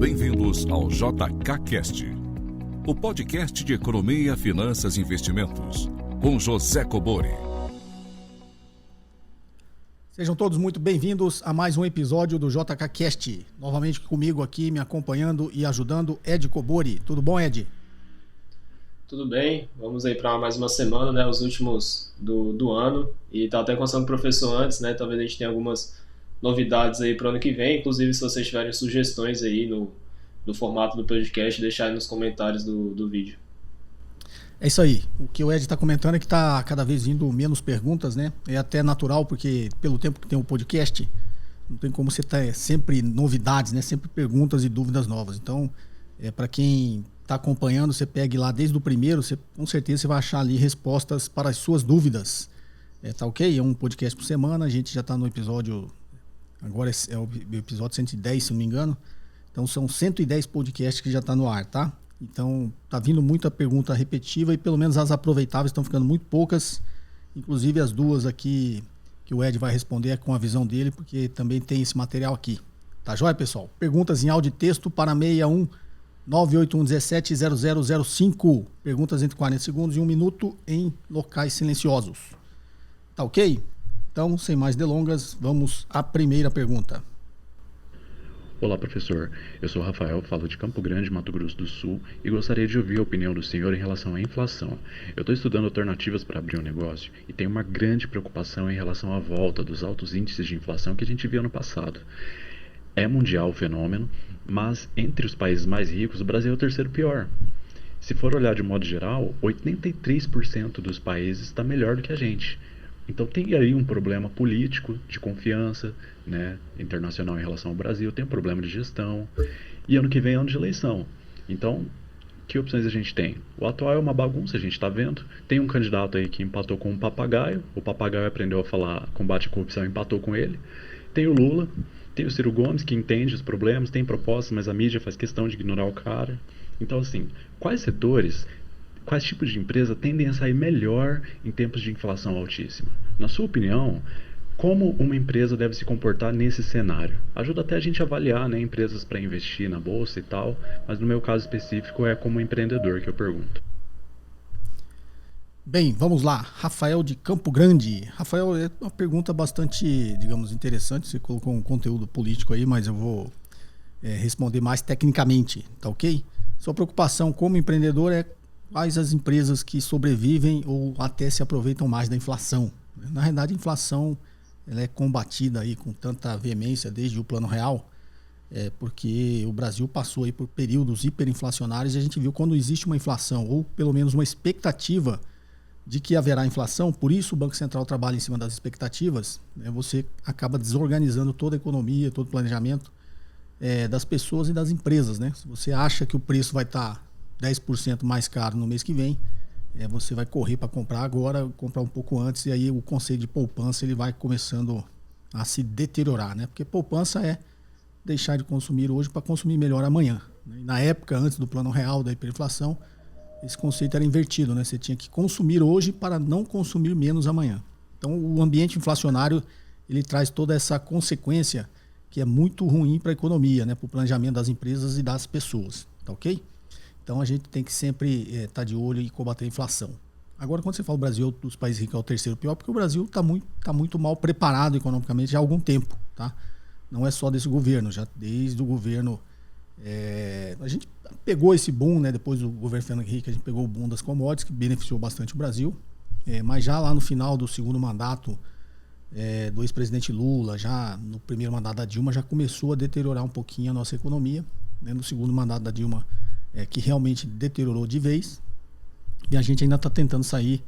Bem-vindos ao JKCast, o podcast de economia, finanças e investimentos, com José Cobori. Sejam todos muito bem-vindos a mais um episódio do JKCast. Novamente comigo aqui, me acompanhando e ajudando, Ed Cobori. Tudo bom, Ed? Tudo bem, vamos aí para mais uma semana, né, os últimos do ano, e tá até conversando com o professor antes, né, talvez a gente tenha algumas novidades aí para o ano que vem, inclusive se vocês tiverem sugestões aí no formato do podcast, deixar aí nos comentários do vídeo. É isso aí, o que o Ed está comentando é que está cada vez vindo menos perguntas, né, é até natural, porque pelo tempo que tem o podcast, não tem como você ter sempre novidades, né, sempre perguntas e dúvidas novas, então, para quem está acompanhando, você pegue lá desde o primeiro, com certeza você vai achar ali respostas para as suas dúvidas. Tá ok? É um podcast por semana, a gente já está no episódio, agora é o episódio 110, se não me engano. Então são 110 podcasts que já está no ar, tá? Então tá vindo muita pergunta repetitiva e pelo menos as aproveitáveis estão ficando muito poucas. Inclusive as duas aqui que o Ed vai responder é com a visão dele, porque também tem esse material aqui. Tá joia, pessoal? Perguntas em áudio e texto para 61 981170005. Perguntas entre 40 segundos e 1 minuto em locais silenciosos. Tá ok? Então, sem mais delongas, vamos à primeira pergunta. Olá, professor. Eu sou o Rafael, falo de Campo Grande, Mato Grosso do Sul, e gostaria de ouvir a opinião do senhor em relação à inflação. Eu estou estudando alternativas para abrir um negócio e tenho uma grande preocupação em relação à volta dos altos índices de inflação que a gente viu no passado. É mundial o fenômeno, mas entre os países mais ricos, o Brasil é o terceiro pior. Se for olhar de modo geral, 83% dos países está melhor do que a gente. Então tem aí um problema político, de confiança, né, internacional em relação ao Brasil, tem um problema de gestão, e ano que vem é ano de eleição. Então, que opções a gente tem? O atual é uma bagunça, a gente está vendo. Tem um candidato aí que empatou com um papagaio, o papagaio aprendeu a falar combate à corrupção e empatou com ele. Tem o Lula. Tem o Ciro Gomes, que entende os problemas, tem propostas, mas a mídia faz questão de ignorar o cara. Então, assim, quais setores, quais tipos de empresa tendem a sair melhor em tempos de inflação altíssima? Na sua opinião, como uma empresa deve se comportar nesse cenário? Ajuda até a gente a avaliar, né, empresas para investir na bolsa e tal, mas no meu caso específico é como empreendedor que eu pergunto. Bem, vamos lá. Rafael de Campo Grande. Rafael, é uma pergunta bastante, digamos, interessante. Você colocou um conteúdo político aí, mas eu vou responder mais tecnicamente, tá ok? Sua preocupação como empreendedor é quais as empresas que sobrevivem ou até se aproveitam mais da inflação. Na realidade, a inflação ela é combatida aí com tanta veemência desde o Plano Real, porque o Brasil passou aí por períodos hiperinflacionários e a gente viu quando existe uma inflação ou pelo menos uma expectativa de que haverá inflação, por isso o Banco Central trabalha em cima das expectativas, né, você acaba desorganizando toda a economia, todo o planejamento das pessoas e das empresas. Né? Se você acha que o preço vai estar 10% mais caro no mês que vem, você vai correr para comprar agora, comprar um pouco antes, e aí o conceito de poupança ele vai começando a se deteriorar. Né? Porque poupança é deixar de consumir hoje para consumir melhor amanhã. Né? E na época, antes do Plano Real, da hiperinflação, esse conceito era invertido, né? Você tinha que consumir hoje para não consumir menos amanhã. Então, o ambiente inflacionário ele traz toda essa consequência que é muito ruim para a economia, né? Para o planejamento das empresas e das pessoas, tá ok? Então, a gente tem que sempre estar de olho e combater a inflação. Agora, quando você fala o Brasil dos países ricos é o terceiro pior, porque o Brasil está muito mal preparado economicamente já há algum tempo, tá? Não é só desse governo, já desde o governo... a gente pegou esse boom, né, depois do governo Fernando Henrique, a gente pegou o boom das commodities, que beneficiou bastante o Brasil, mas já lá no final do segundo mandato do ex-presidente Lula, já no primeiro mandato da Dilma, já começou a deteriorar um pouquinho a nossa economia, né, no segundo mandato da Dilma, que realmente deteriorou de vez, e a gente ainda está tentando sair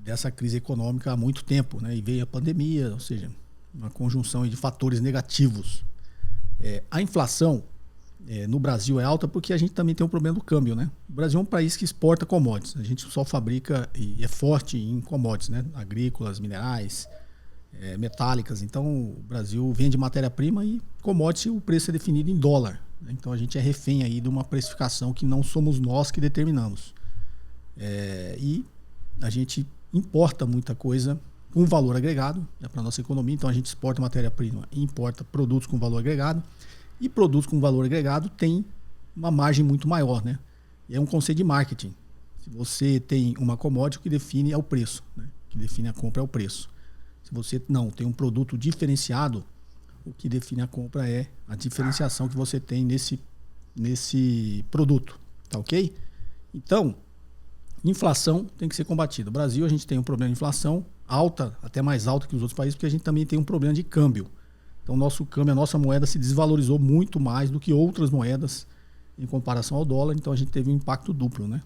dessa crise econômica há muito tempo, né, e veio a pandemia, ou seja, uma conjunção de fatores negativos. A inflação no Brasil é alta porque a gente também tem um problema do câmbio, né? O Brasil é um país que exporta commodities. A gente só fabrica e é forte em commodities, né? Agrícolas, minerais, metálicas. Então o Brasil vende matéria-prima e commodities o preço é definido em dólar. Né? Então a gente é refém aí de uma precificação que não somos nós que determinamos. E a gente importa muita coisa com valor agregado, né, para a nossa economia. Então a gente exporta matéria-prima e importa produtos com valor agregado. E produtos com valor agregado têm uma margem muito maior, né? E é um conceito de marketing. Se você tem uma commodity, o que define é o preço, né? O que define a compra é o preço. Se você não tem um produto diferenciado, o que define a compra é a diferenciação que você tem nesse produto, tá ok? Então, inflação tem que ser combatida. No Brasil, a gente tem um problema de inflação alta, até mais alta que os outros países, porque a gente também tem um problema de câmbio. Então, o nosso câmbio, a nossa moeda se desvalorizou muito mais do que outras moedas em comparação ao dólar. Então, a gente teve um impacto duplo, né?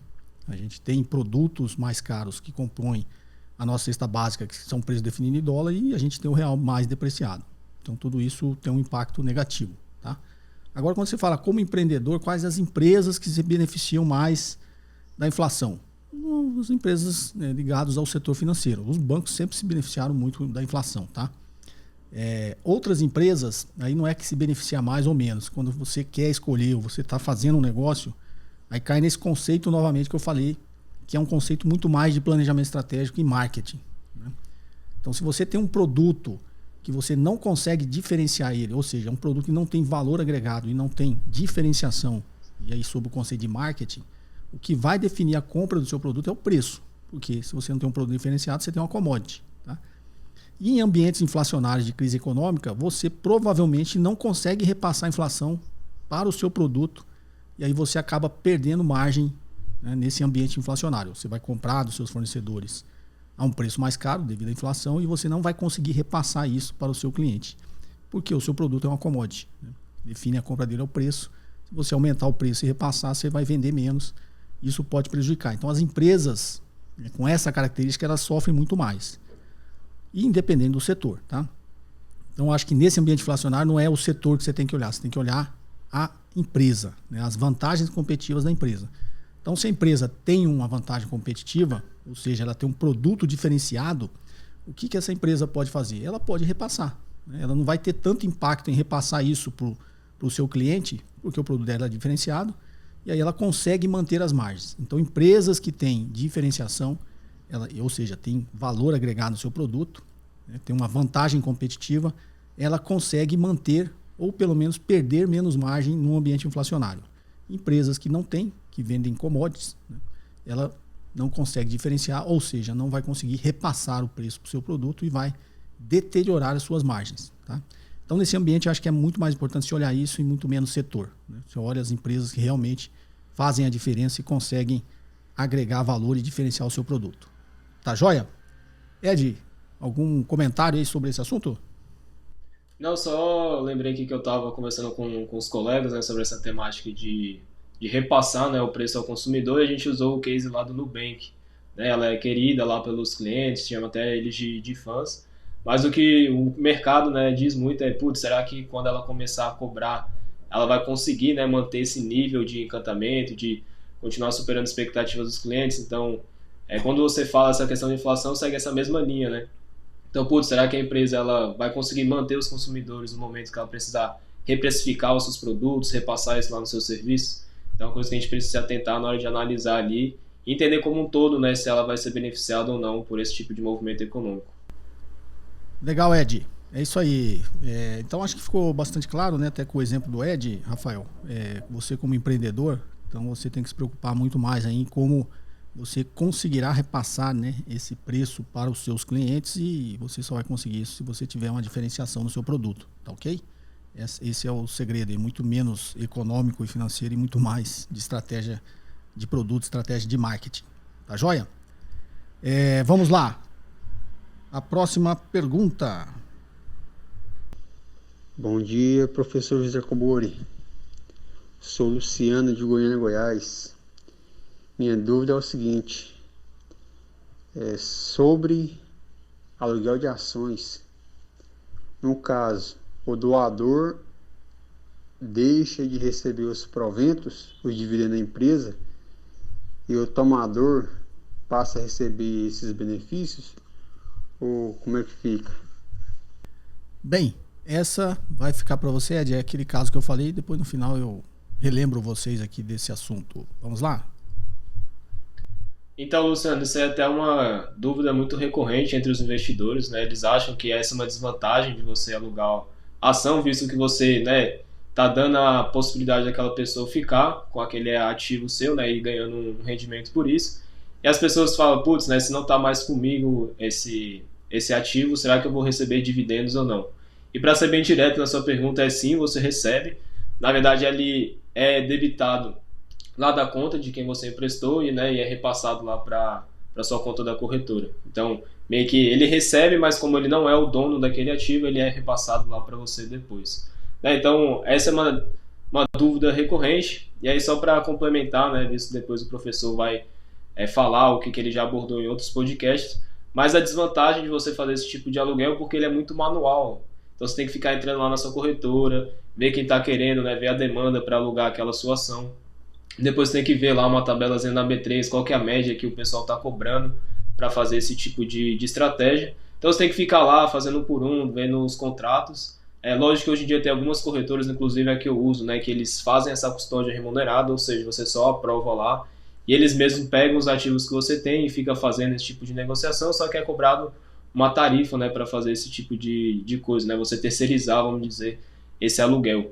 A gente tem produtos mais caros que compõem a nossa cesta básica, que são preços definidos em dólar, e a gente tem o real mais depreciado. Então, tudo isso tem um impacto negativo, tá? Agora, quando você fala como empreendedor, quais as empresas que se beneficiam mais da inflação? As empresas, né, ligadas ao setor financeiro. Os bancos sempre se beneficiaram muito da inflação, tá? Outras empresas, aí não é que se beneficia mais ou menos. Quando você quer escolher ou você está fazendo um negócio, aí cai nesse conceito novamente que eu falei, que é um conceito muito mais de planejamento estratégico e marketing, né? Então, se você tem um produto que você não consegue diferenciar ele, ou seja, um produto que não tem valor agregado e não tem diferenciação, e aí sob o conceito de marketing, o que vai definir a compra do seu produto é o preço. Porque se você não tem um produto diferenciado, você tem uma commodity, tá? E em ambientes inflacionários de crise econômica, você provavelmente não consegue repassar a inflação para o seu produto, e aí você acaba perdendo margem, né, nesse ambiente inflacionário. Você vai comprar dos seus fornecedores a um preço mais caro devido à inflação e você não vai conseguir repassar isso para o seu cliente, porque o seu produto é uma commodity, né? Define a compra dele ao preço. Se você aumentar o preço e repassar, você vai vender menos. Isso pode prejudicar. Então, as empresas, né, com essa característica, elas sofrem muito mais. E independente do setor, tá? Então, acho que nesse ambiente inflacionário não é o setor que você tem que olhar. Você tem que olhar a empresa, né, as vantagens competitivas da empresa. Então, se a empresa tem uma vantagem competitiva, ou seja, ela tem um produto diferenciado, o que essa empresa pode fazer? Ela pode repassar, né? Ela não vai ter tanto impacto em repassar isso para o seu cliente, porque o produto dela é diferenciado, e aí ela consegue manter as margens. Então, empresas que têm diferenciação, ou seja, tem valor agregado no seu produto, né, tem uma vantagem competitiva, ela consegue manter ou pelo menos perder menos margem num ambiente inflacionário. Empresas que não têm, que vendem commodities, né, ela não consegue diferenciar, ou seja, não vai conseguir repassar o preço para o seu produto e vai deteriorar as suas margens, tá? Então, nesse ambiente, eu acho que é muito mais importante você olhar isso e muito menos setor, né? Você olha as empresas que realmente fazem a diferença e conseguem agregar valor e diferenciar o seu produto. Tá joia? Ed, algum comentário aí sobre esse assunto? Não, só lembrei aqui que eu estava conversando com os colegas, né, sobre essa temática de repassar, né, o preço ao consumidor, e a gente usou o case lá do Nubank, né? Ela é querida lá pelos clientes, chama até eles de fãs, mas o que o mercado, né, diz muito é, putz, será que quando ela começar a cobrar, ela vai conseguir, né, manter esse nível de encantamento, de continuar superando expectativas dos clientes? Então, quando você fala essa questão de inflação, segue essa mesma linha, né? Então, putz, será que a empresa ela vai conseguir manter os consumidores no momento que ela precisar reprecificar os seus produtos, repassar isso lá no seu serviço? Então, é uma coisa que a gente precisa se atentar na hora de analisar ali e entender como um todo, né, se ela vai ser beneficiada ou não por esse tipo de movimento econômico. Legal, Ed. É isso aí. Então, acho que ficou bastante claro, né, até com o exemplo do Ed, Rafael. Você como empreendedor, então você tem que se preocupar muito mais aí em como você conseguirá repassar, né, esse preço para os seus clientes, e você só vai conseguir isso se você tiver uma diferenciação no seu produto, tá ok? Esse é o segredo, é muito menos econômico e financeiro e muito mais de estratégia de produto, estratégia de marketing. Tá joia? Vamos lá. A próxima pergunta. Bom dia, professor José Cobori. Sou Luciano de Goiânia, Goiás. Minha dúvida é o seguinte, sobre aluguel de ações. No caso, o doador deixa de receber os proventos, os dividendos da empresa, e o tomador passa a receber esses benefícios? Ou como é que fica? Bem, essa vai ficar para você, Ed, é aquele caso que eu falei, depois no final eu relembro vocês aqui desse assunto. Vamos lá? Então, Luciano, isso é até uma dúvida muito recorrente entre os investidores, né? Eles acham que essa é uma desvantagem de você alugar a ação, visto que você, né, tá dando a possibilidade daquela pessoa ficar com aquele ativo seu, né, e ganhando um rendimento por isso. E as pessoas falam, putz, né, se não tá mais comigo esse ativo, será que eu vou receber dividendos ou não? E para ser bem direto na sua pergunta, é sim, você recebe. Na verdade, ele é debitado lá da conta de quem você emprestou e, né, e é repassado lá para sua conta da corretora. Então, meio que ele recebe, mas como ele não é o dono daquele ativo, ele é repassado lá para você depois. Né? Então, essa é uma dúvida recorrente. E aí, só para complementar, né, ver se depois o professor vai falar o que ele já abordou em outros podcasts, mas a desvantagem de você fazer esse tipo de aluguel é porque ele é muito manual. Então, você tem que ficar entrando lá na sua corretora, ver quem está querendo, né, ver a demanda para alugar aquela sua ação. Depois tem que ver lá uma tabelazinha na B3, qual que é a média que o pessoal está cobrando para fazer esse tipo de estratégia. Então você tem que ficar lá fazendo por um, vendo os contratos. É lógico que hoje em dia tem algumas corretoras, inclusive a que eu uso, né, que eles fazem essa custódia remunerada, ou seja, você só aprova lá e eles mesmos pegam os ativos que você tem e fica fazendo esse tipo de negociação, só que é cobrado uma tarifa, né, para fazer esse tipo de coisa, né, você terceirizar, vamos dizer, esse aluguel.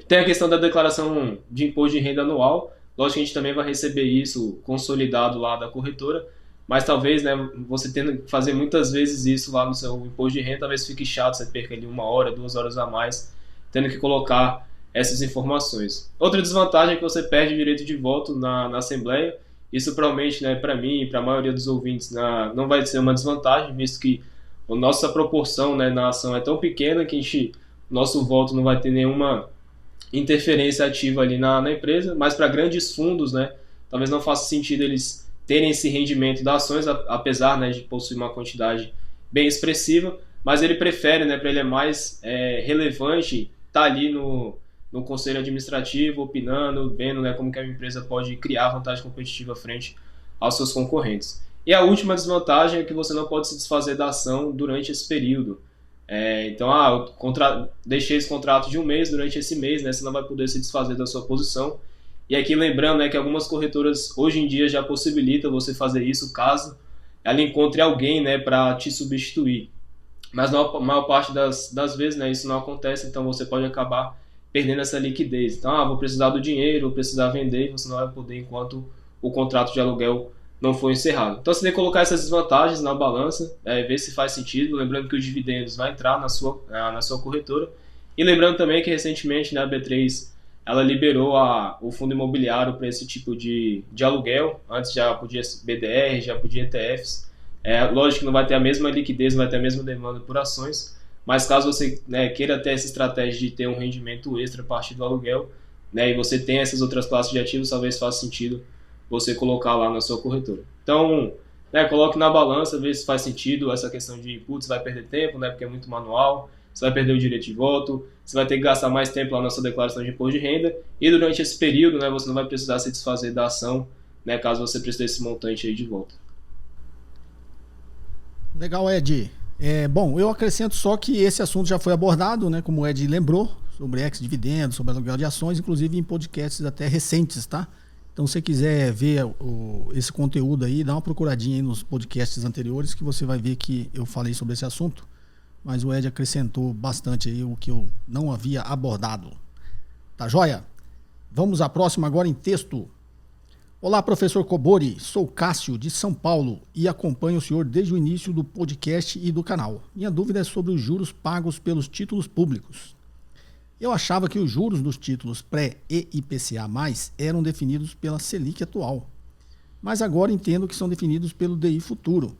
Tem a questão da declaração de imposto de renda anual. Lógico que a gente também vai receber isso consolidado lá da corretora, mas talvez, né, você tendo que fazer muitas vezes isso lá no seu imposto de renda, talvez fique chato, você perca ali 1 hora, 2 horas a mais, tendo que colocar essas informações. Outra desvantagem é que você perde o direito de voto na Assembleia. Isso provavelmente, né, para mim e para a maioria dos ouvintes, não vai ser uma desvantagem, visto que a nossa proporção, né, na ação é tão pequena que nosso voto não vai ter nenhuma interferência ativa ali na empresa, mas para grandes fundos, né, talvez não faça sentido eles terem esse rendimento das ações, apesar, né, de possuir uma quantidade bem expressiva, mas ele prefere, né, para ele é mais relevante estar ali no conselho administrativo, opinando, vendo, né, como que a empresa pode criar vantagem competitiva frente aos seus concorrentes. E a última desvantagem é que você não pode se desfazer da ação durante esse período. Então, eu deixei esse contrato de 1 mês, durante esse mês, né, você não vai poder se desfazer da sua posição. E aqui lembrando, né, que algumas corretoras hoje em dia já possibilitam você fazer isso caso ela encontre alguém, né, para te substituir. Mas na maior parte das vezes, né, isso não acontece, então você pode acabar perdendo essa liquidez. Então, vou precisar do dinheiro, vou precisar vender, e você não vai poder enquanto o contrato de aluguel não foi encerrado. Então você tem que colocar essas desvantagens na balança, ver se faz sentido, lembrando que os dividendos vai entrar na sua corretora. E lembrando também que recentemente, né, a B3 ela liberou o fundo imobiliário para esse tipo de aluguel. Antes já podia BDR, já podia ETFs. Lógico que não vai ter a mesma liquidez, não vai ter a mesma demanda por ações, mas caso você, né, queira ter essa estratégia de ter um rendimento extra a partir do aluguel, né, e você tem essas outras classes de ativos, talvez faça sentido você colocar lá na sua corretora. Então, né, coloque na balança, vê se faz sentido essa questão de, putz, vai perder tempo, né, porque é muito manual, você vai perder o direito de voto, você vai ter que gastar mais tempo lá na sua declaração de imposto de renda, e durante esse período, né, você não vai precisar se desfazer da ação, né, caso você precise desse montante aí de volta. Legal, Ed. Bom, eu acrescento só que esse assunto já foi abordado, né, como o Ed lembrou, sobre ex-dividendos, sobre aluguel de ações, inclusive em podcasts até recentes, tá? Então, se você quiser ver esse conteúdo aí, dá uma procuradinha aí nos podcasts anteriores que você vai ver que eu falei sobre esse assunto, mas o Ed acrescentou bastante aí o que eu não havia abordado. Tá joia? Vamos à próxima agora em texto. Olá, professor Cobori, sou Cássio de São Paulo e acompanho o senhor desde o início do podcast e do canal. Minha dúvida é sobre os juros pagos pelos títulos públicos. Eu achava que os juros dos títulos pré e IPCA+, eram definidos pela Selic atual, mas agora entendo que são definidos pelo DI Futuro.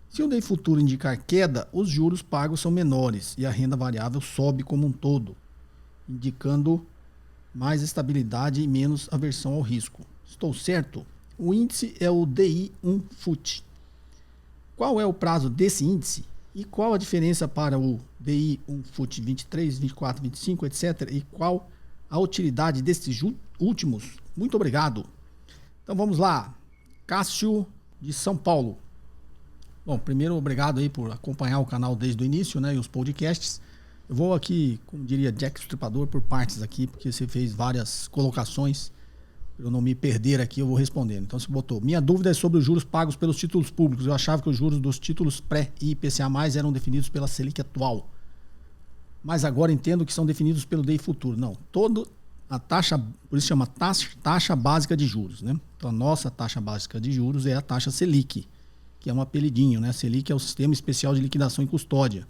Se o DI Futuro indicar queda, os juros pagos são menores e a renda variável sobe como um todo, indicando mais estabilidade e menos aversão ao risco. Estou certo? O índice é o DI1FUT. Qual é o prazo desse índice? E qual a diferença para o DI1FUT 23, 24, 25, etc? E qual a utilidade desses últimos? Muito obrigado. Então vamos lá. Cássio de São Paulo. Bom, primeiro obrigado aí por acompanhar o canal desde o início, né, e os podcasts. Eu vou aqui, como diria Jack Stripador, por partes aqui, porque você fez várias colocações. Para eu não me perder aqui, eu vou respondendo. Então você botou, minha dúvida é sobre os juros pagos pelos títulos públicos. Eu achava que os juros dos títulos pré e IPCA+, eram definidos pela Selic atual. mas agora entendo que são definidos pelo DI futuro. Não, a taxa, por isso chama taxa básica de juros, né? Então a nossa taxa básica de juros é a taxa Selic, que é um apelidinho, né? Selic é o Sistema Especial de Liquidação e Custódia.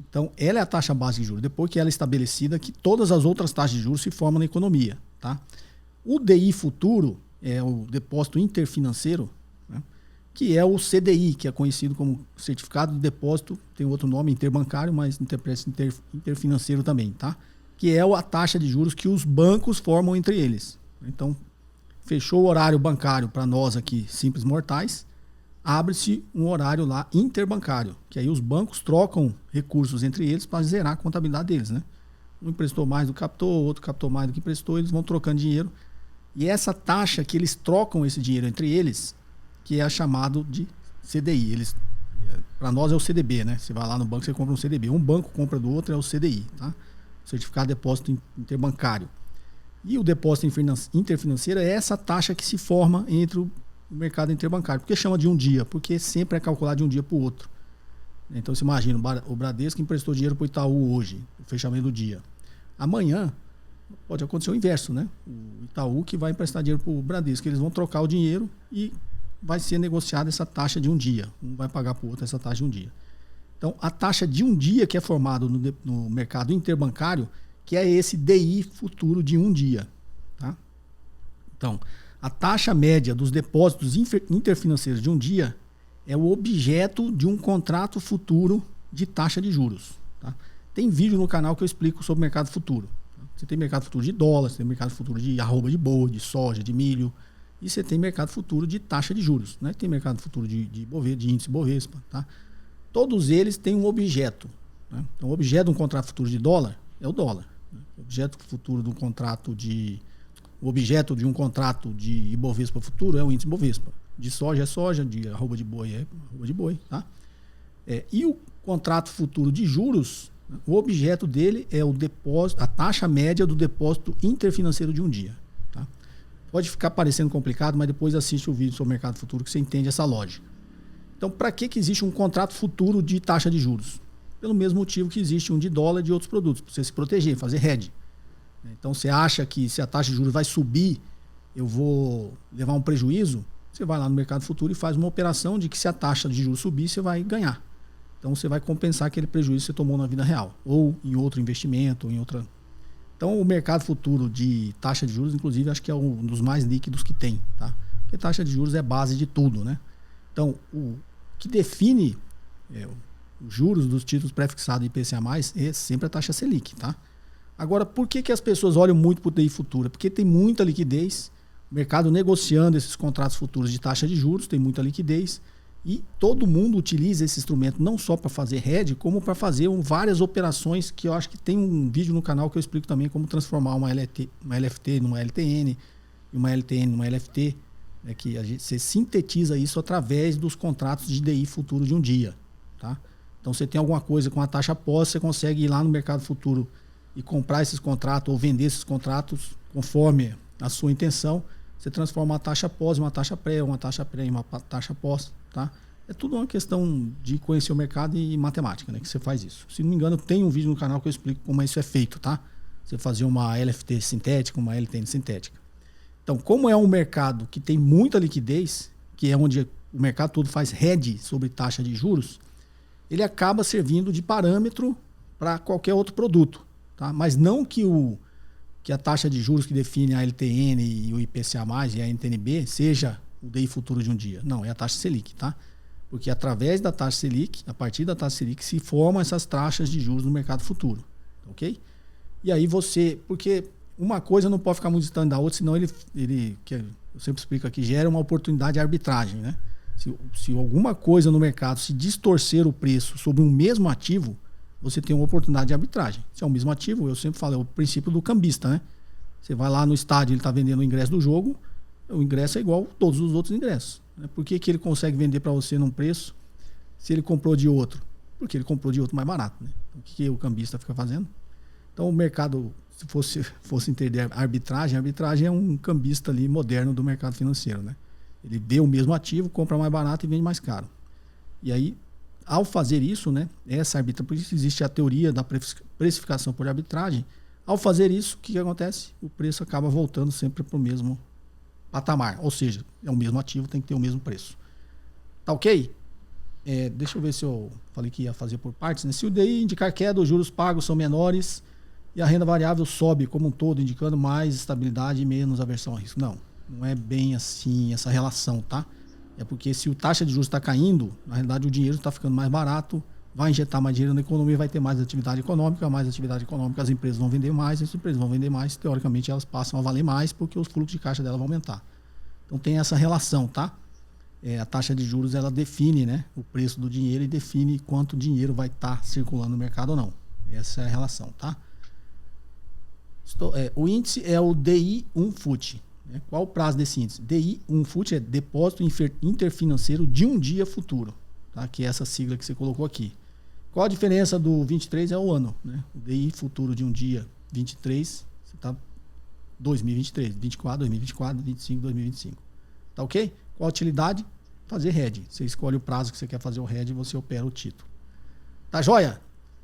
Então ela é a taxa básica de juros, depois que ela é estabelecida que todas as outras taxas de juros se formam na economia, tá? O DI futuro é o depósito interfinanceiro, né? Que é o CDI, que é conhecido como Certificado de Depósito, tem outro nome, interbancário, mas interpreta interfinanceiro também, tá? Que é a taxa de juros que os bancos formam entre eles. Então, fechou o horário bancário para nós aqui, simples mortais, abre-se um horário lá interbancário, que aí os bancos trocam recursos entre eles para zerar a contabilidade deles, né? Um emprestou mais do que captou, outro captou mais do que emprestou, eles vão trocando dinheiro. E essa taxa que eles trocam esse dinheiro entre eles, que é chamado de CDI. Para nós é o CDB, né? Você vai lá no banco, você compra um CDB. Um banco compra do outro, é o CDI, tá? Certificado de Depósito Interbancário. E o depósito interfinanceiro é essa taxa que se forma entre o mercado interbancário. Por que chama de um dia? Porque sempre é calculado de um dia para o outro. Então você imagina, o Bradesco emprestou dinheiro para o Itaú hoje, o fechamento do dia. Amanhã pode acontecer o inverso, né? O Itaú que vai emprestar dinheiro para o Bradesco, eles vão trocar o dinheiro e vai ser negociada essa taxa de um dia. Um vai pagar para o outro essa taxa de um dia. Então, a taxa de um dia que é formado no mercado interbancário, que é esse DI futuro de um dia. Tá? Então, a taxa média dos depósitos interfinanceiros de um dia é o objeto de um contrato futuro de taxa de juros. Tá? Tem vídeo no canal que eu explico sobre mercado futuro. Você tem mercado futuro de dólar, você tem mercado futuro de arroba de boi, de soja, de milho, e você tem mercado futuro de taxa de juros. Né? Tem mercado futuro de índice Bovespa, tá? Todos eles têm um objeto. Né? Então, o objeto de um contrato futuro de dólar é o dólar. Né? O objeto futuro de um contrato o objeto de um contrato de Ibovespa futuro é o índice Bovespa. De soja é soja, de arroba de boi é arroba de boi. Tá? E o contrato futuro de juros, né? O objeto dele é o depósito, a taxa média do depósito interfinanceiro de um dia. Tá? Pode ficar parecendo complicado, mas depois assiste o vídeo sobre o mercado futuro que você entende essa lógica. Então, para que existe um contrato futuro de taxa de juros? Pelo mesmo motivo que existe um de dólar e de outros produtos, para você se proteger, fazer hedge. Então, você acha que se a taxa de juros vai subir, eu vou levar um prejuízo, você vai lá no mercado futuro e faz uma operação de que se a taxa de juros subir, você vai ganhar. Então, você vai compensar aquele prejuízo que você tomou na vida real, ou em outro investimento, ou em outra... Então, o mercado futuro de taxa de juros, inclusive, acho que é um dos mais líquidos que tem, tá? Porque taxa de juros é base de tudo, né? Então, o que define os juros dos títulos pré-fixados IPCA+, é sempre a taxa Selic, tá? Agora, por que as pessoas olham muito para o DI futuro? Porque tem muita liquidez, o mercado negociando esses contratos futuros de taxa de juros, tem muita liquidez, e todo mundo utiliza esse instrumento não só para fazer hedge, como para fazer várias operações, que eu acho que tem um vídeo no canal que eu explico também como transformar uma LFT numa LTN, e uma LTN numa LFT, é que você sintetiza isso através dos contratos de DI futuro de um dia. Tá? Então, você tem alguma coisa com a taxa pós, você consegue ir lá no mercado futuro e comprar esses contratos ou vender esses contratos conforme a sua intenção. Você transforma uma taxa pós em uma taxa pré, uma taxa pré em uma taxa pós. Tá? É tudo uma questão de conhecer o mercado e matemática, né, que você faz isso. Se não me engano, tem um vídeo no canal que eu explico como isso é feito. Tá? Você fazer uma LFT sintética, uma LTN sintética. Então, como é um mercado que tem muita liquidez, que é onde o mercado todo faz hedge sobre taxa de juros, ele acaba servindo de parâmetro para qualquer outro produto. Tá? Mas não que a taxa de juros que define a LTN e o IPCA+, e a NTNB, seja o DI futuro de um dia. Não, é a taxa Selic. Tá? Porque através da taxa Selic, a partir da taxa Selic, se formam essas taxas de juros no mercado futuro. Ok? E aí porque uma coisa não pode ficar muito distante da outra, senão ele que eu sempre explico aqui, gera uma oportunidade de arbitragem. Né? Se alguma coisa no mercado se distorcer o preço sobre um mesmo ativo, você tem uma oportunidade de arbitragem. Se é o mesmo ativo, eu sempre falo, é o princípio do cambista. Né? Você vai lá no estádio, ele está vendendo o ingresso do jogo, o ingresso é igual a todos os outros ingressos. Né? Por que ele consegue vender para você num preço se ele comprou de outro? Porque ele comprou de outro mais barato. Né? O que o cambista fica fazendo? Então, o mercado, se fosse entender a arbitragem é um cambista ali moderno do mercado financeiro. Né? Ele vê o mesmo ativo, compra mais barato e vende mais caro. E aí, ao fazer isso, né, essa arbitragem, por isso existe a teoria da precificação por arbitragem, ao fazer isso, o que acontece? O preço acaba voltando sempre para o mesmo patamar, ou seja, é o mesmo ativo, tem que ter o mesmo preço. Tá ok? Deixa eu ver se eu falei que ia fazer por partes, né? Se o DI indicar queda, os juros pagos são menores e a renda variável sobe como um todo, indicando mais estabilidade e menos aversão ao risco. Não é bem assim essa relação, tá? É porque se o taxa de juros está caindo, na realidade o dinheiro está ficando mais barato, vai injetar mais dinheiro na economia, vai ter mais atividade econômica, as empresas vão vender mais, as empresas vão vender mais, teoricamente elas passam a valer mais porque os fluxos de caixa dela vão aumentar. Então tem essa relação, tá? A taxa de juros ela define, né, o preço do dinheiro e define quanto dinheiro vai estar circulando no mercado ou não. Essa é a relação, tá? O índice é o DI1FUT. Né? Qual o prazo desse índice? DI1FUT é Depósito Interfinanceiro de um dia futuro, tá? Que é essa sigla que você colocou aqui. Qual a diferença do 23 é o ano, né? O DI futuro de um dia 23, você tá 2023, 24, 2024, 25, 2025. Tá ok? Qual a utilidade? Fazer hedge. Você escolhe o prazo que você quer fazer o hedge e você opera o título. Tá joia?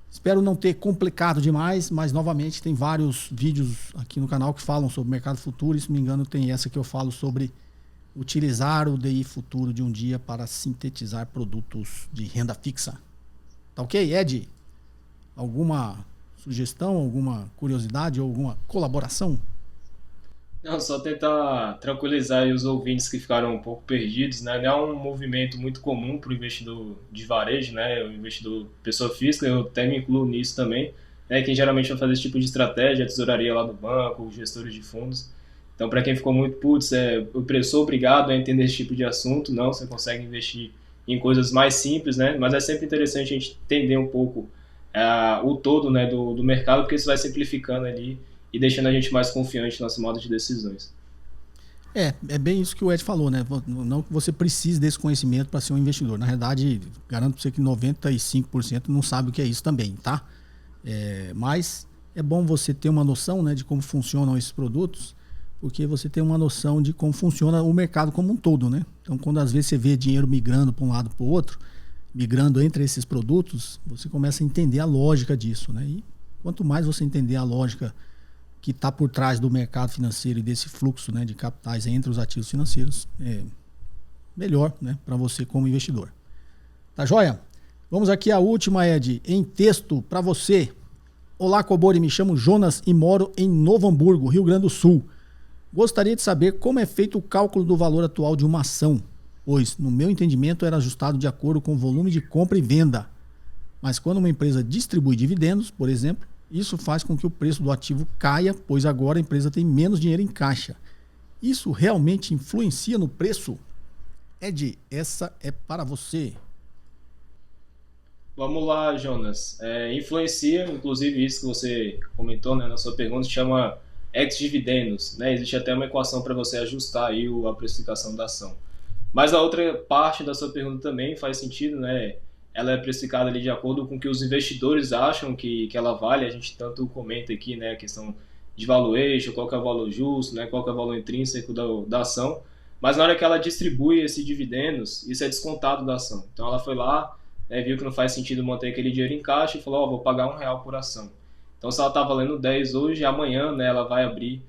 Espero não ter complicado demais, mas novamente tem vários vídeos aqui no canal que falam sobre mercado futuro. E, se não me engano, tem essa que eu falo sobre utilizar o DI futuro de um dia para sintetizar produtos de renda fixa. Tá ok, Ed? Alguma sugestão, alguma curiosidade ou alguma colaboração? Não, só tentar tranquilizar aí os ouvintes que ficaram um pouco perdidos, né? Não é um movimento muito comum para o investidor de varejo, né? O investidor pessoa física, eu até me incluo nisso também, né? Quem geralmente vai fazer esse tipo de estratégia, a tesouraria lá do banco, os gestores de fundos. Então, para quem ficou muito, eu sou obrigado a entender esse tipo de assunto, não, você consegue investir em coisas mais simples, né? Mas é sempre interessante a gente entender um pouco o todo, né, do mercado, porque isso vai simplificando ali e deixando a gente mais confiante nas tomadas de decisões. É bem isso que o Ed falou, né? Não que você precise desse conhecimento para ser um investidor. Na realidade, garanto para você que 95% não sabe o que é isso também, tá? Mas é bom você ter uma noção, né, de como funcionam esses produtos, porque você tem uma noção de como funciona o mercado como um todo, né? Então, quando às vezes você vê dinheiro migrando para um lado para o outro, migrando entre esses produtos, você começa a entender a lógica disso, né? E quanto mais você entender a lógica que está por trás do mercado financeiro e desse fluxo, né, de capitais entre os ativos financeiros, melhor, né, para você como investidor. Tá joia? Vamos aqui à última, Ed, em texto para você. Olá, Cobori, me chamo Jonas e moro em Novo Hamburgo, Rio Grande do Sul. Gostaria de saber como é feito o cálculo do valor atual de uma ação, pois, no meu entendimento, era ajustado de acordo com o volume de compra e venda. Mas quando uma empresa distribui dividendos, por exemplo, isso faz com que o preço do ativo caia, pois agora a empresa tem menos dinheiro em caixa. Isso realmente influencia no preço? Ed, essa é para você. Vamos lá, Jonas. Influencia, inclusive isso que você comentou, né, na sua pergunta, se chama ex-dividendos, né? Existe até uma equação para você ajustar aí a precificação da ação. Mas a outra parte da sua pergunta também faz sentido, né? Ela é precificada ali de acordo com o que os investidores acham que ela vale. A gente tanto comenta aqui, né, a questão de valuation, qual que é o valor justo, né, qual que é o valor intrínseco da ação. Mas na hora que ela distribui esses dividendos, isso é descontado da ação. Então ela foi lá, né, viu que não faz sentido manter aquele dinheiro em caixa e falou, vou pagar R$1 por ação. Então se ela está valendo 10 hoje, amanhã, né, ela vai abrir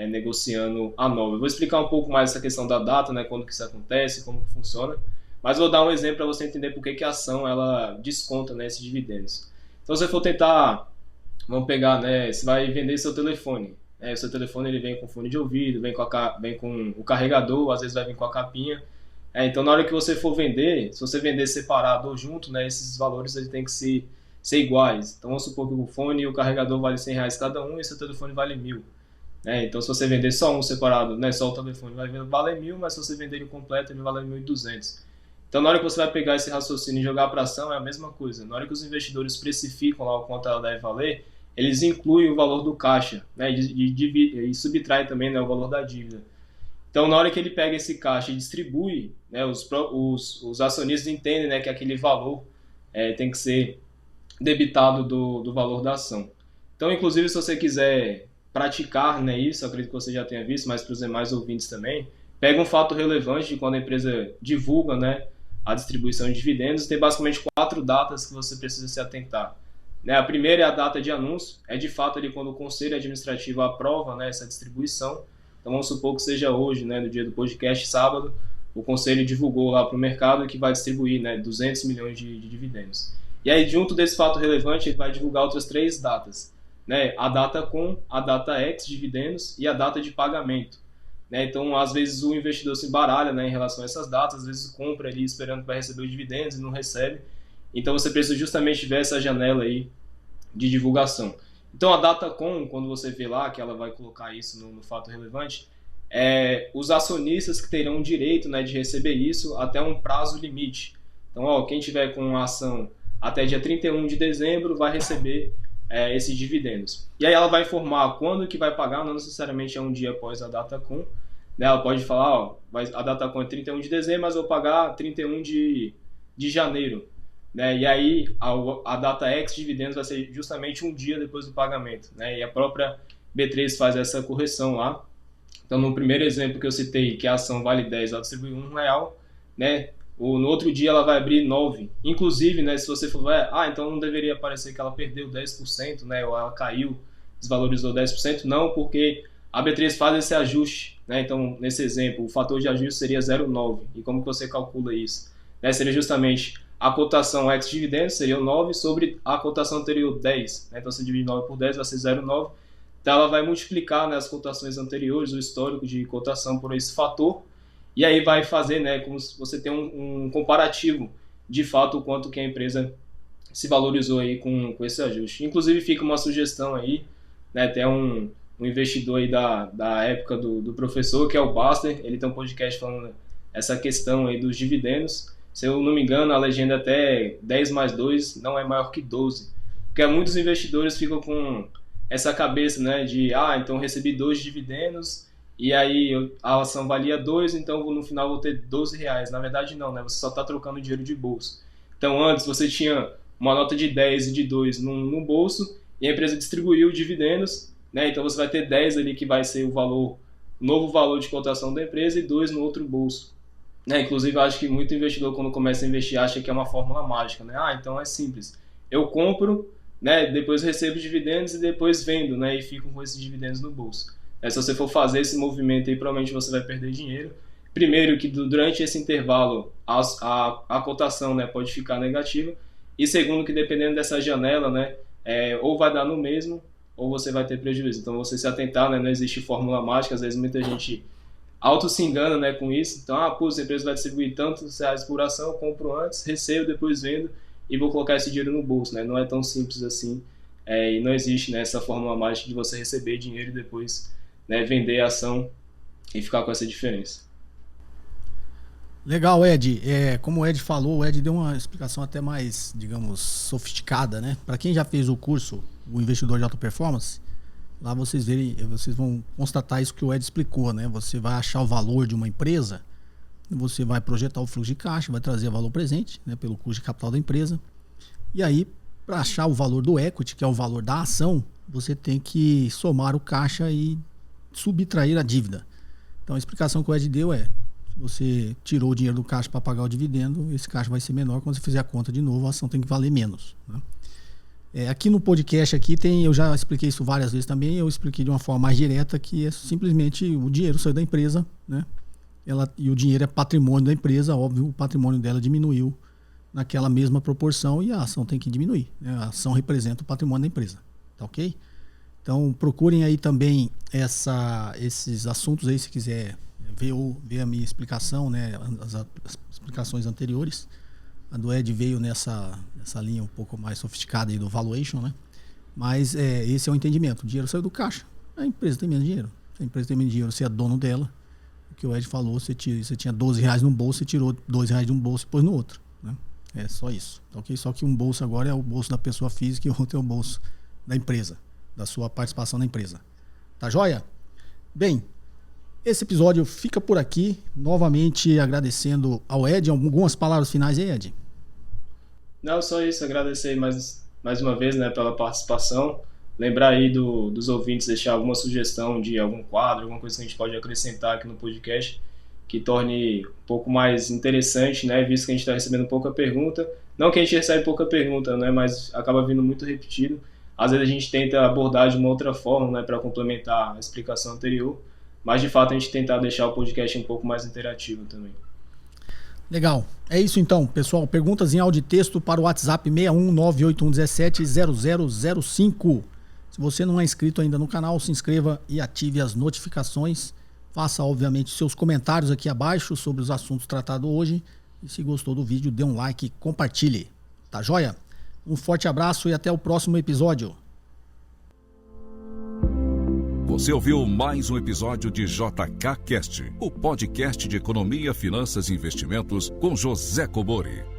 negociando a nova. Eu vou explicar um pouco mais essa questão da data, né, quando que isso acontece, como que funciona. Mas vou dar um exemplo para você entender por que a ação ela desconta, né, esses dividendos. Então, se você for tentar, vamos pegar, né, você vai vender seu telefone. O seu telefone ele vem com fone de ouvido, vem com o carregador, às vezes vai vir com a capinha. Então, na hora que você for vender, se você vender separado ou junto, né, esses valores ele tem que ser iguais. Então, vamos supor que o fone e o carregador vale R$100 cada um e seu telefone vale 1.000. Então, se você vender só um separado, né, só o telefone vai valer 1.000, mas se você vender ele completo, ele vale 1.200. Então, na hora que você vai pegar esse raciocínio e jogar para a ação, é a mesma coisa. Na hora que os investidores precificam lá o quanto ela deve valer, eles incluem o valor do caixa, né, e subtraem também, né, o valor da dívida. Então, na hora que ele pega esse caixa e distribui, né, os acionistas entendem, né, que aquele valor tem que ser debitado do valor da ação. Então, inclusive, se você quiser praticar, né, isso, acredito que você já tenha visto, mas para os demais ouvintes também, pega um fato relevante de quando a empresa divulga, né, a distribuição de dividendos, tem basicamente 4 datas que você precisa se atentar. Né? A primeira é a data de anúncio, é de fato ali quando o Conselho Administrativo aprova, né, essa distribuição. Então vamos supor que seja hoje, né, no dia do podcast, sábado, o Conselho divulgou lá para o mercado que vai distribuir, né, 200 milhões de dividendos. E aí, junto desse fato relevante, ele vai divulgar outras 3 datas. Né? A data com, a data ex dividendos e a data de pagamento. Né? Então, às vezes o investidor se embaralha, né, em relação a essas datas, às vezes compra ali esperando que vai receber os dividendos e não recebe. Então você precisa justamente ver essa janela aí de divulgação. Então a data com, quando você vê lá que ela vai colocar isso no fato relevante, os acionistas que terão direito, né, de receber isso até um prazo limite. Então, quem tiver com a ação até dia 31 de dezembro vai receber esses dividendos. E aí ela vai informar quando que vai pagar, não necessariamente é um dia após a data com. Né? Ela pode falar, a data com é 31 de dezembro, mas eu vou pagar 31 de janeiro. Né? E aí a data ex dividendos vai ser justamente um dia depois do pagamento. Né? E a própria B3 faz essa correção lá. Então, no primeiro exemplo que eu citei, que a ação vale 10, ela distribui R$1, né? No outro dia ela vai abrir 9. Inclusive, né, se você for então não deveria parecer que ela perdeu 10%, né, ou ela caiu, desvalorizou 10%. Não, porque a B3 faz esse ajuste. Né? Então, nesse exemplo, o fator de ajuste seria 0,9. E como que você calcula isso? Né, seria justamente a cotação ex-dividendos, seria 9, sobre a cotação anterior, 10. Né? Então, você divide 9 por 10, vai ser 0,9. Então, ela vai multiplicar, né, as cotações anteriores, o histórico de cotação por esse fator. E aí vai fazer, né, como se você tem um comparativo, de fato, o quanto que a empresa se valorizou aí com esse ajuste. Inclusive, fica uma sugestão aí, né, até um investidor aí da época do professor, que é o Baster, ele tem um podcast falando essa questão aí dos dividendos. Se eu não me engano, a legenda é até 10 mais 2 não é maior que 12. Porque muitos investidores ficam com essa cabeça, né, de, então recebi 2 dividendos, e aí a ação valia 2, então no final vou ter R$12. Na verdade não, né? Você só está trocando dinheiro de bolso. Então antes você tinha uma nota de 10 e de 2 no bolso, e a empresa distribuiu dividendos, né? Então você vai ter 10 ali que vai ser o novo valor de cotação da empresa, e 2 no outro bolso. Né? Inclusive eu acho que muito investidor, quando começa a investir, acha que é uma fórmula mágica. Né? Então é simples. Eu compro, né? Depois recebo dividendos e depois vendo, né? E fico com esses dividendos no bolso. Se você for fazer esse movimento aí, provavelmente você vai perder dinheiro. Primeiro, que durante esse intervalo a cotação, né, pode ficar negativa. E segundo, que dependendo dessa janela, né, ou vai dar no mesmo, ou você vai ter prejuízo. Então você se atentar, né, não existe fórmula mágica. Às vezes muita gente se engana, né, com isso. Então, a empresa vai distribuir tantos reais por ação, eu compro antes, recebo, depois vendo e vou colocar esse dinheiro no bolso. Né? Não é tão simples assim. E não existe, né, essa fórmula mágica de você receber dinheiro e depois, né, vender a ação e ficar com essa diferença. Legal, Ed. Como o Ed falou, o Ed deu uma explicação até mais, digamos, sofisticada, né? Para quem já fez o curso, o Investidor de Alta Performance, lá vocês vão constatar isso que o Ed explicou, né? Você vai achar o valor de uma empresa, você vai projetar o fluxo de caixa, vai trazer o valor presente, né, pelo custo de capital da empresa. E aí, para achar o valor do equity, que é o valor da ação, você tem que somar o caixa e subtrair a dívida. Então a explicação que o Ed deu se você tirou o dinheiro do caixa para pagar o dividendo, esse caixa vai ser menor. Quando você fizer a conta de novo, a ação tem que valer menos, né? Aqui no podcast eu já expliquei isso várias vezes também. Eu expliquei de uma forma mais direta, que é simplesmente o dinheiro saiu da empresa, né? E o dinheiro é patrimônio da empresa. Óbvio, o patrimônio dela diminuiu naquela mesma proporção e a ação tem que diminuir, né? A ação representa o patrimônio da empresa, tá ok? Então procurem aí também esses assuntos aí, se quiser ver a minha explicação, né, as explicações anteriores. A do Ed veio nessa linha um pouco mais sofisticada aí do valuation, né? Mas esse é o entendimento. O dinheiro saiu do caixa, a empresa tem menos dinheiro. Se a empresa tem menos dinheiro, você é dono dela. O que o Ed falou, você tinha R$12 no bolso, você tirou R$2 de um bolso e pôs no outro, né? É só isso, ok? Só que um bolso agora é o bolso da pessoa física e o outro é o bolso da empresa, da sua participação na empresa. Tá joia? Bem, esse episódio fica por aqui. Novamente agradecendo ao Ed. Algumas palavras finais aí, Ed? Não, só isso. Agradecer mais uma vez, né, pela participação. Lembrar aí dos ouvintes deixar alguma sugestão de algum quadro, alguma coisa que a gente pode acrescentar aqui no podcast. que torne um pouco mais interessante, né, visto que a gente está recebendo pouca pergunta. Não que a gente recebe pouca pergunta, né, mas acaba vindo muito repetido. Às vezes a gente tenta abordar de uma outra forma, né, para complementar a explicação anterior, mas de fato a gente tentar deixar o podcast um pouco mais interativo também. Legal. É isso então, pessoal. Perguntas em áudio e texto para o WhatsApp 61981170005. Se você não é inscrito ainda no canal, se inscreva e ative as notificações. Faça, obviamente, seus comentários aqui abaixo sobre os assuntos tratados hoje. E se gostou do vídeo, dê um like e compartilhe. Tá joia? Um forte abraço e até o próximo episódio. Você ouviu mais um episódio de JK Cast, o podcast de economia, finanças e investimentos com José Kobori.